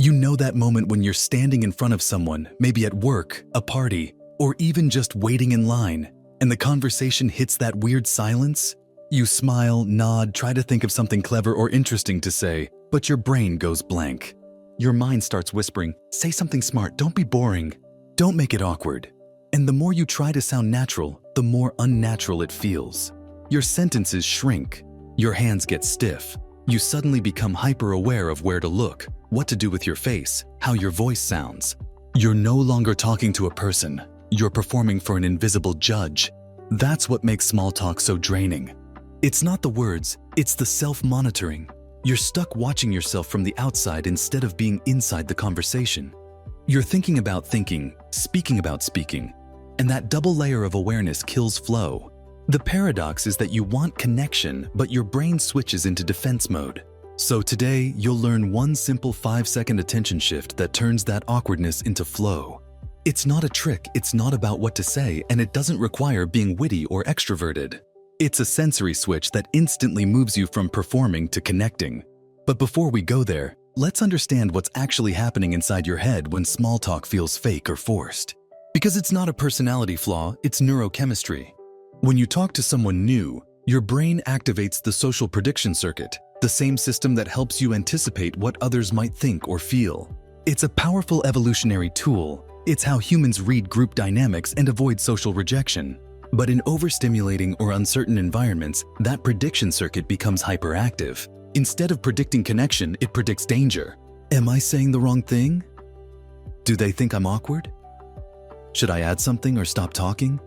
You know that moment when you're standing in front of someone, maybe at work, a party, or even just waiting in line, and the conversation hits that weird silence? You smile, nod, try to think of something clever or interesting to say, but your brain goes blank. Your mind starts whispering, "Say something smart, don't be boring. Don't make it awkward." And the more you try to sound natural, the more unnatural it feels. Your sentences shrink. Your hands get stiff. You suddenly become hyper-aware of where to look, what to do with your face, how your voice sounds. You're no longer talking to a person. You're performing for an invisible judge. That's what makes small talk so draining. It's not the words, it's the self-monitoring. You're stuck watching yourself from the outside instead of being inside the conversation. You're thinking about thinking, speaking about speaking, and that double layer of awareness kills flow. The paradox is that you want connection, but your brain switches into defense mode. So today, you'll learn one simple 5-second attention shift that turns that awkwardness into flow. It's not a trick, it's not about what to say, and it doesn't require being witty or extroverted. It's a sensory switch that instantly moves you from performing to connecting. But before we go there, let's understand what's actually happening inside your head when small talk feels fake or forced. Because it's not a personality flaw, it's neurochemistry. When you talk to someone new, your brain activates the social prediction circuit, the same system that helps you anticipate what others might think or feel. It's a powerful evolutionary tool. It's how humans read group dynamics and avoid social rejection. But in overstimulating or uncertain environments, that prediction circuit becomes hyperactive. Instead of predicting connection, it predicts danger. Am I saying the wrong thing? Do they think I'm awkward? Should I add something or stop talking?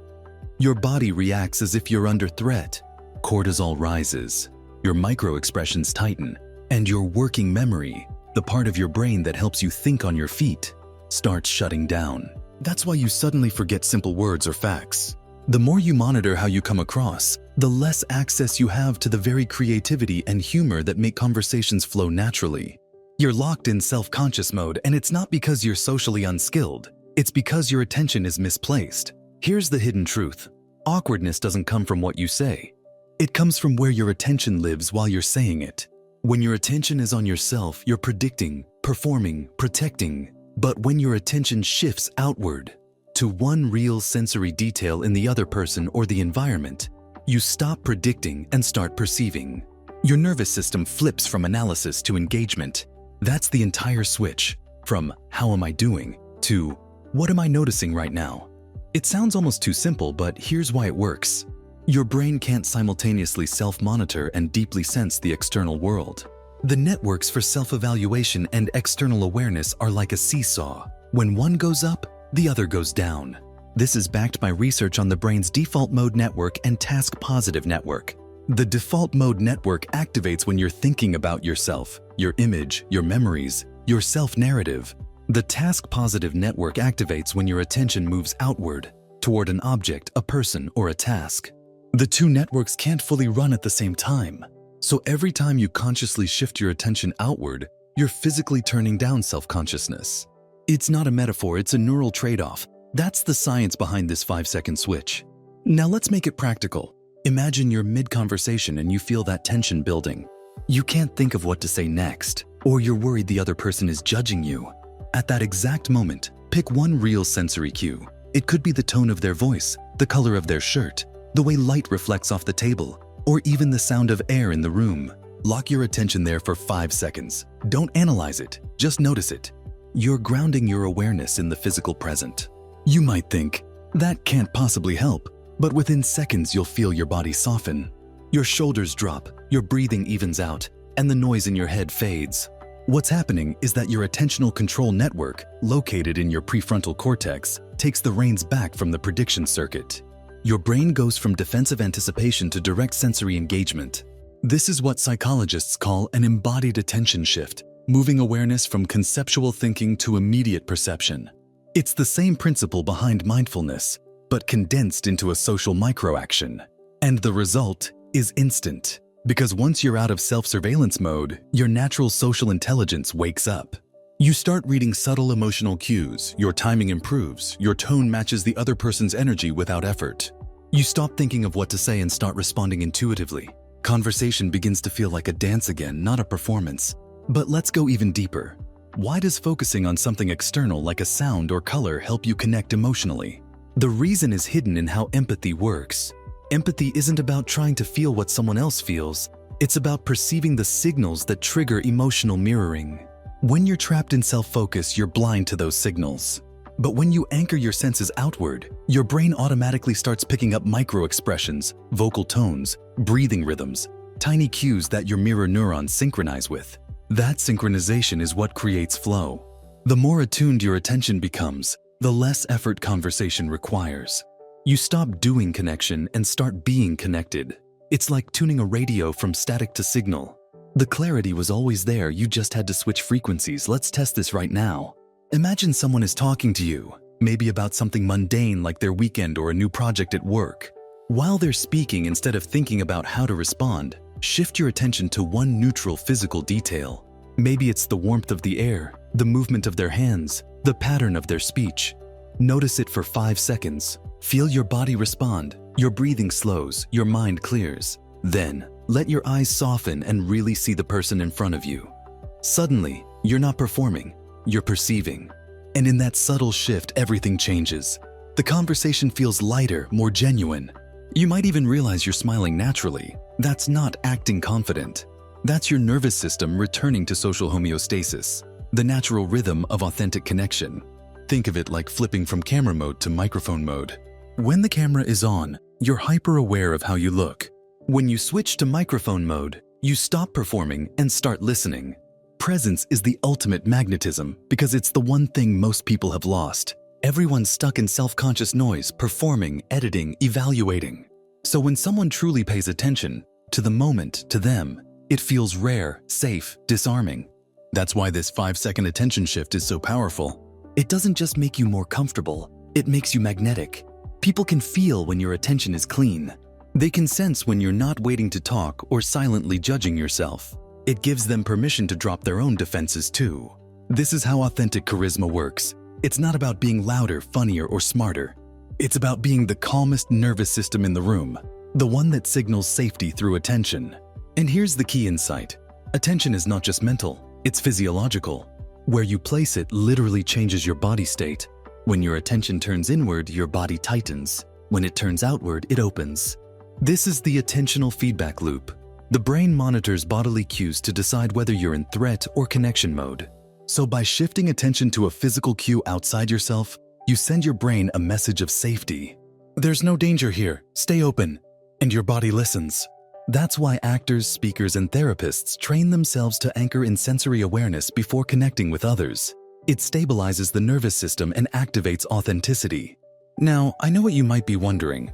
Your body reacts as if you're under threat. Cortisol rises, your micro-expressions tighten, and your working memory, the part of your brain that helps you think on your feet, starts shutting down. That's why you suddenly forget simple words or facts. The more you monitor how you come across, the less access you have to the very creativity and humor that make conversations flow naturally. You're locked in self-conscious mode, and it's not because you're socially unskilled. It's because your attention is misplaced. Here's the hidden truth. Awkwardness doesn't come from what you say. It comes from where your attention lives while you're saying it. When your attention is on yourself, you're predicting, performing, protecting. But when your attention shifts outward, to one real sensory detail in the other person or the environment, you stop predicting and start perceiving. Your nervous system flips from analysis to engagement. That's the entire switch, from "how am I doing" to "what am I noticing right now?" It sounds almost too simple, but here's why it works. Your brain can't simultaneously self-monitor and deeply sense the external world. The networks for self-evaluation and external awareness are like a seesaw. When one goes up, the other goes down. This is backed by research on the brain's default mode network and task-positive network. The default mode network activates when you're thinking about yourself, your image, your memories, your self-narrative. The task-positive network activates when your attention moves outward, toward an object, a person, or a task. The two networks can't fully run at the same time. So every time you consciously shift your attention outward, you're physically turning down self-consciousness. It's not a metaphor, it's a neural trade-off. That's the science behind this 5-second switch. Now let's make it practical. Imagine you're mid-conversation and you feel that tension building. You can't think of what to say next, or you're worried the other person is judging you. At that exact moment, pick one real sensory cue. It could be the tone of their voice, the color of their shirt, the way light reflects off the table, or even the sound of air in the room. Lock your attention there for 5 seconds. Don't analyze it, just notice it. You're grounding your awareness in the physical present. You might think, that can't possibly help, but within seconds you'll feel your body soften. Your shoulders drop, your breathing evens out, and the noise in your head fades. What's happening is that your attentional control network, located in your prefrontal cortex, takes the reins back from the prediction circuit. Your brain goes from defensive anticipation to direct sensory engagement. This is what psychologists call an embodied attention shift, moving awareness from conceptual thinking to immediate perception. It's the same principle behind mindfulness, but condensed into a social microaction. And the result is instant. Because once you're out of self-surveillance mode, your natural social intelligence wakes up. You start reading subtle emotional cues, your timing improves, your tone matches the other person's energy without effort. You stop thinking of what to say and start responding intuitively. Conversation begins to feel like a dance again, not a performance. But let's go even deeper. Why does focusing on something external like a sound or color help you connect emotionally? The reason is hidden in how empathy works. Empathy isn't about trying to feel what someone else feels. It's about perceiving the signals that trigger emotional mirroring. When you're trapped in self-focus, you're blind to those signals. But when you anchor your senses outward, your brain automatically starts picking up micro-expressions, vocal tones, breathing rhythms, tiny cues that your mirror neurons synchronize with. That synchronization is what creates flow. The more attuned your attention becomes, the less effort conversation requires. You stop doing connection and start being connected. It's like tuning a radio from static to signal. The clarity was always there, you just had to switch frequencies. Let's test this right now. Imagine someone is talking to you, maybe about something mundane like their weekend or a new project at work. While they're speaking, instead of thinking about how to respond, shift your attention to one neutral physical detail. Maybe it's the warmth of the air, the movement of their hands, the pattern of their speech. Notice it for 5 seconds. Feel your body respond, your breathing slows, your mind clears. Then, let your eyes soften and really see the person in front of you. Suddenly, you're not performing, you're perceiving. And in that subtle shift, everything changes. The conversation feels lighter, more genuine. You might even realize you're smiling naturally. That's not acting confident. That's your nervous system returning to social homeostasis, the natural rhythm of authentic connection. Think of it like flipping from camera mode to microphone mode. When the camera is on, you're hyper-aware of how you look. When you switch to microphone mode, you stop performing and start listening. Presence is the ultimate magnetism because it's the one thing most people have lost. Everyone's stuck in self-conscious noise, performing, editing, evaluating. So when someone truly pays attention to the moment, to them, it feels rare, safe, disarming. That's why this 5-second attention shift is so powerful. It doesn't just make you more comfortable, it makes you magnetic. People can feel when your attention is clean. They can sense when you're not waiting to talk or silently judging yourself. It gives them permission to drop their own defenses too. This is how authentic charisma works. It's not about being louder, funnier, or smarter. It's about being the calmest nervous system in the room, the one that signals safety through attention. And here's the key insight. Attention is not just mental, it's physiological. Where you place it literally changes your body state. When your attention turns inward, your body tightens. When it turns outward, it opens. This is the attentional feedback loop. The brain monitors bodily cues to decide whether you're in threat or connection mode. So by shifting attention to a physical cue outside yourself, you send your brain a message of safety. There's no danger here, stay open, and your body listens. That's why actors, speakers, and therapists train themselves to anchor in sensory awareness before connecting with others. It stabilizes the nervous system and activates authenticity. Now, I know what you might be wondering.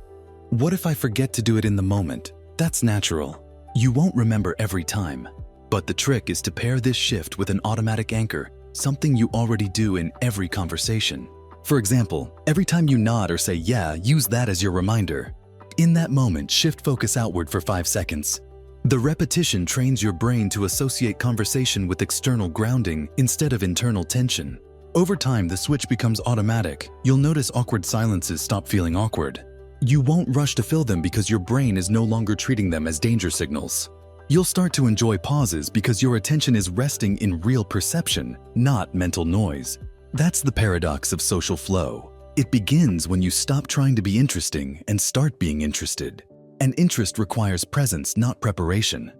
What if I forget to do it in the moment? That's natural. You won't remember every time. But the trick is to pair this shift with an automatic anchor, something you already do in every conversation. For example, every time you nod or say yeah, use that as your reminder. In that moment, shift focus outward for 5 seconds. The repetition trains your brain to associate conversation with external grounding instead of internal tension. Over time, the switch becomes automatic. You'll notice awkward silences stop feeling awkward. You won't rush to fill them because your brain is no longer treating them as danger signals. You'll start to enjoy pauses because your attention is resting in real perception, not mental noise. That's the paradox of social flow. It begins when you stop trying to be interesting and start being interested. And interest requires presence, not preparation.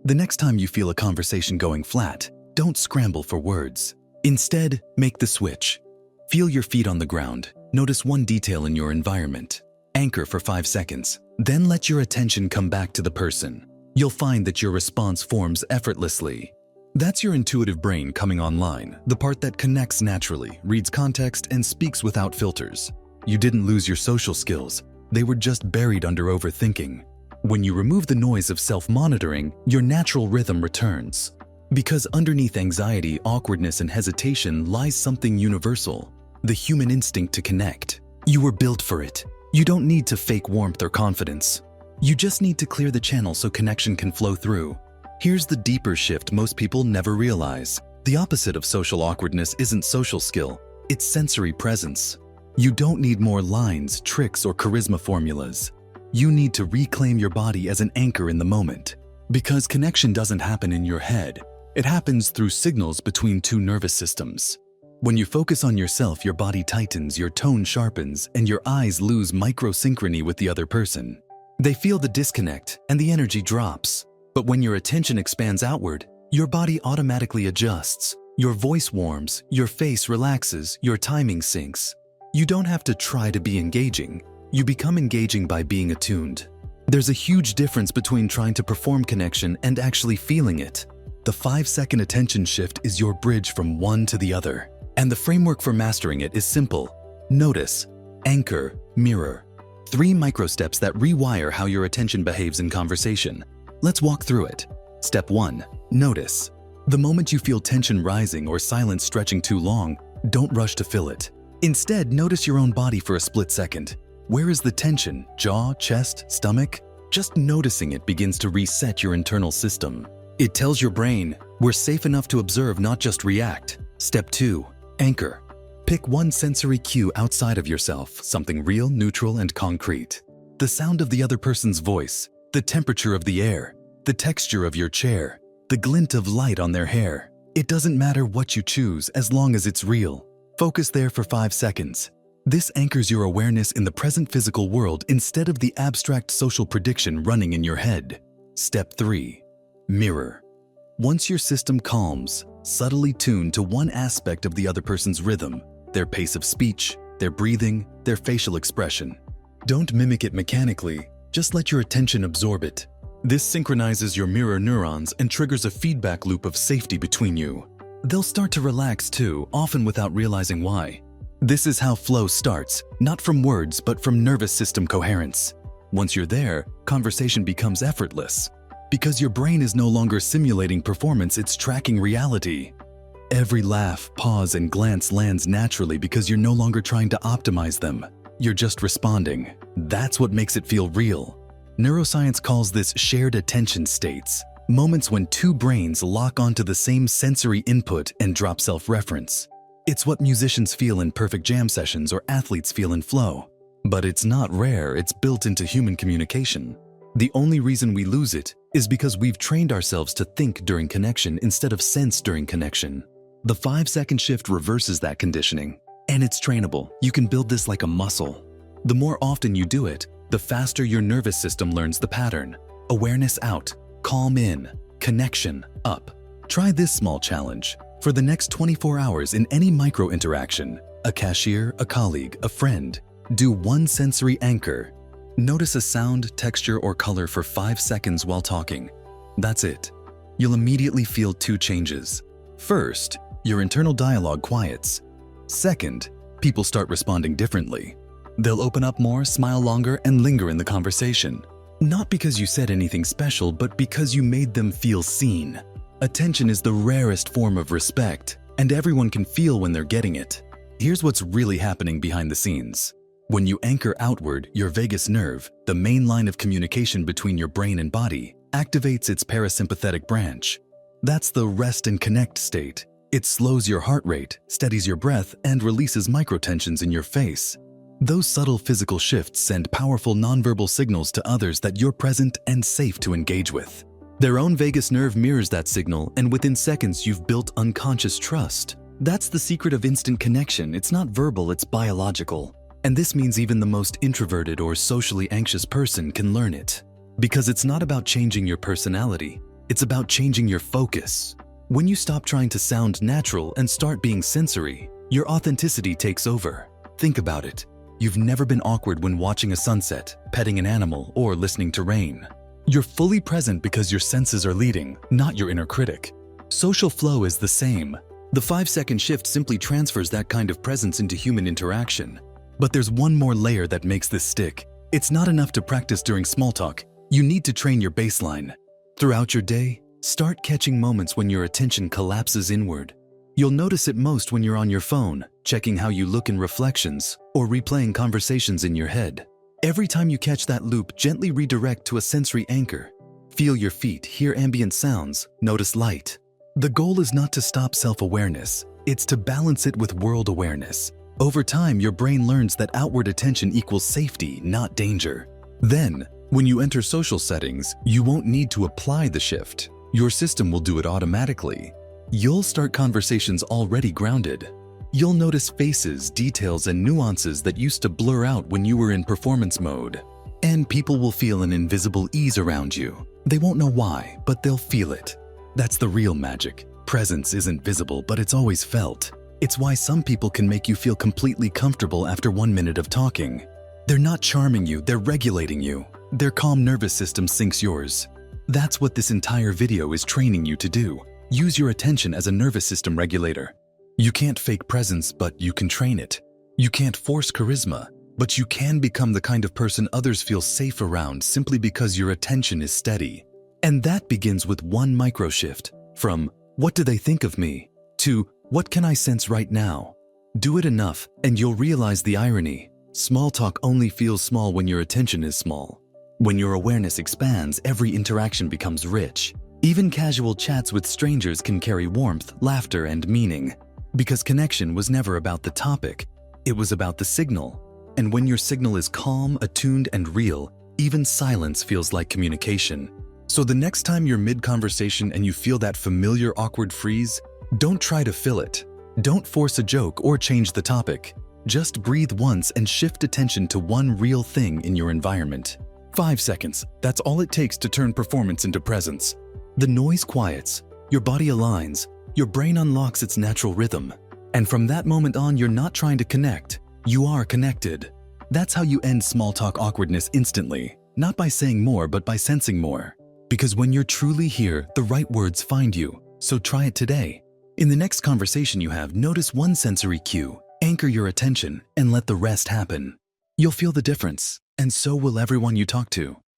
The next time you feel a conversation going flat, don't scramble for words. Instead, make the switch. Feel your feet on the ground. Notice one detail in your environment. Anchor for 5 seconds. Then let your attention come back to the person. You'll find that your response forms effortlessly. That's your intuitive brain coming online, the part that connects naturally, reads context, and speaks without filters. You didn't lose your social skills. They were just buried under overthinking. When you remove the noise of self-monitoring, your natural rhythm returns. Because underneath anxiety, awkwardness, and hesitation lies something universal, the human instinct to connect. You were built for it. You don't need to fake warmth or confidence. You just need to clear the channel so connection can flow through. Here's the deeper shift most people never realize. The opposite of social awkwardness isn't social skill, it's sensory presence. You don't need more lines, tricks, or charisma formulas. You need to reclaim your body as an anchor in the moment. Because connection doesn't happen in your head, It happens through signals between two nervous systems. When you focus on yourself, your body tightens, your tone sharpens, and your eyes lose microsynchrony with the other person. They feel the disconnect and the energy drops. But when your attention expands outward, your body automatically adjusts. Your voice warms, your face relaxes, your timing syncs. You don't have to try to be engaging. You become engaging by being attuned. There's a huge difference between trying to perform connection and actually feeling it. The 5-second attention shift is your bridge from one to the other. And the framework for mastering it is simple. Notice, anchor, mirror. 3 microsteps that rewire how your attention behaves in conversation. Let's walk through it. Step 1. Notice. The moment you feel tension rising or silence stretching too long, don't rush to fill it. Instead, notice your own body for a split second. Where is the tension? Jaw, chest, stomach? Just noticing it begins to reset your internal system. It tells your brain, we're safe enough to observe, not just react. Step 2. Anchor. Pick one sensory cue outside of yourself, something real, neutral, and concrete. The sound of the other person's voice, the temperature of the air, the texture of your chair, the glint of light on their hair. It doesn't matter what you choose as long as it's real. Focus there for 5 seconds. This anchors your awareness in the present physical world instead of the abstract social prediction running in your head. Step 3. Mirror. Once your system calms, subtly tune to one aspect of the other person's rhythm, their pace of speech, their breathing, their facial expression. Don't mimic it mechanically, just let your attention absorb it. This synchronizes your mirror neurons and triggers a feedback loop of safety between you. They'll start to relax too, often without realizing why. This is how flow starts, not from words, but from nervous system coherence. Once you're there, conversation becomes effortless. Because your brain is no longer simulating performance, it's tracking reality. Every laugh, pause, and glance lands naturally because you're no longer trying to optimize them. You're just responding. That's what makes it feel real. Neuroscience calls this shared attention states, moments when two brains lock onto the same sensory input and drop self-reference. It's what musicians feel in perfect jam sessions or athletes feel in flow. But it's not rare, it's built into human communication. The only reason we lose it is because we've trained ourselves to think during connection instead of sense during connection. The 5-second shift reverses that conditioning, and it's trainable. You can build this like a muscle. The more often you do it, the faster your nervous system learns the pattern. Awareness out, calm in, connection up. Try this small challenge. For the next 24 hours in any micro interaction, a cashier, a colleague, a friend, do one sensory anchor. Notice a sound, texture, or color for 5 seconds while talking. That's it. You'll immediately feel 2 changes. First, your internal dialogue quiets. Second, people start responding differently. They'll open up more, smile longer, and linger in the conversation. Not because you said anything special, but because you made them feel seen. Attention is the rarest form of respect, and everyone can feel when they're getting it. Here's what's really happening behind the scenes. When you anchor outward, your vagus nerve, the main line of communication between your brain and body, activates its parasympathetic branch. That's the rest and connect state. It slows your heart rate, steadies your breath, and releases microtensions in your face. Those subtle physical shifts send powerful nonverbal signals to others that you're present and safe to engage with. Their own vagus nerve mirrors that signal, and within seconds you've built unconscious trust. That's the secret of instant connection. It's not verbal, it's biological. And this means even the most introverted or socially anxious person can learn it. Because it's not about changing your personality, it's about changing your focus. When you stop trying to sound natural and start being sensory, your authenticity takes over. Think about it. You've never been awkward when watching a sunset, petting an animal, or listening to rain. You're fully present because your senses are leading, not your inner critic. Social flow is the same. The 5-second shift simply transfers that kind of presence into human interaction. But there's one more layer that makes this stick. It's not enough to practice during small talk. You need to train your baseline. Throughout your day, start catching moments when your attention collapses inward. You'll notice it most when you're on your phone, checking how you look in reflections, or replaying conversations in your head. Every time you catch that loop, gently redirect to a sensory anchor. Feel your feet, hear ambient sounds, notice light. The goal is not to stop self-awareness. It's to balance it with world awareness. Over time, your brain learns that outward attention equals safety, not danger. Then, when you enter social settings, you won't need to apply the shift. Your system will do it automatically. You'll start conversations already grounded. You'll notice faces, details, and nuances that used to blur out when you were in performance mode. And people will feel an invisible ease around you. They won't know why, but they'll feel it. That's the real magic. Presence isn't visible, but it's always felt. It's why some people can make you feel completely comfortable after 1 minute of talking. They're not charming you, they're regulating you. Their calm nervous system syncs yours. That's what this entire video is training you to do. Use your attention as a nervous system regulator. You can't fake presence, but you can train it. You can't force charisma, but you can become the kind of person others feel safe around simply because your attention is steady. And that begins with one micro shift, from "what do they think of me?" to "what can I sense right now?" Do it enough, and you'll realize the irony. Small talk only feels small when your attention is small. When your awareness expands, every interaction becomes rich. Even casual chats with strangers can carry warmth, laughter, and meaning. Because connection was never about the topic, it was about the signal. And when your signal is calm, attuned, and real, even silence feels like communication. So the next time you're mid-conversation and you feel that familiar awkward freeze, don't try to fill it. Don't force a joke or change the topic. Just breathe once and shift attention to one real thing in your environment. 5 seconds, that's all it takes to turn performance into presence. The noise quiets, your body aligns, your brain unlocks its natural rhythm. And from that moment on, you're not trying to connect, you are connected. That's how you end small talk awkwardness instantly, not by saying more, but by sensing more. Because when you're truly here, the right words find you, so try it today. In the next conversation you have, notice one sensory cue, anchor your attention, and let the rest happen. You'll feel the difference, and so will everyone you talk to.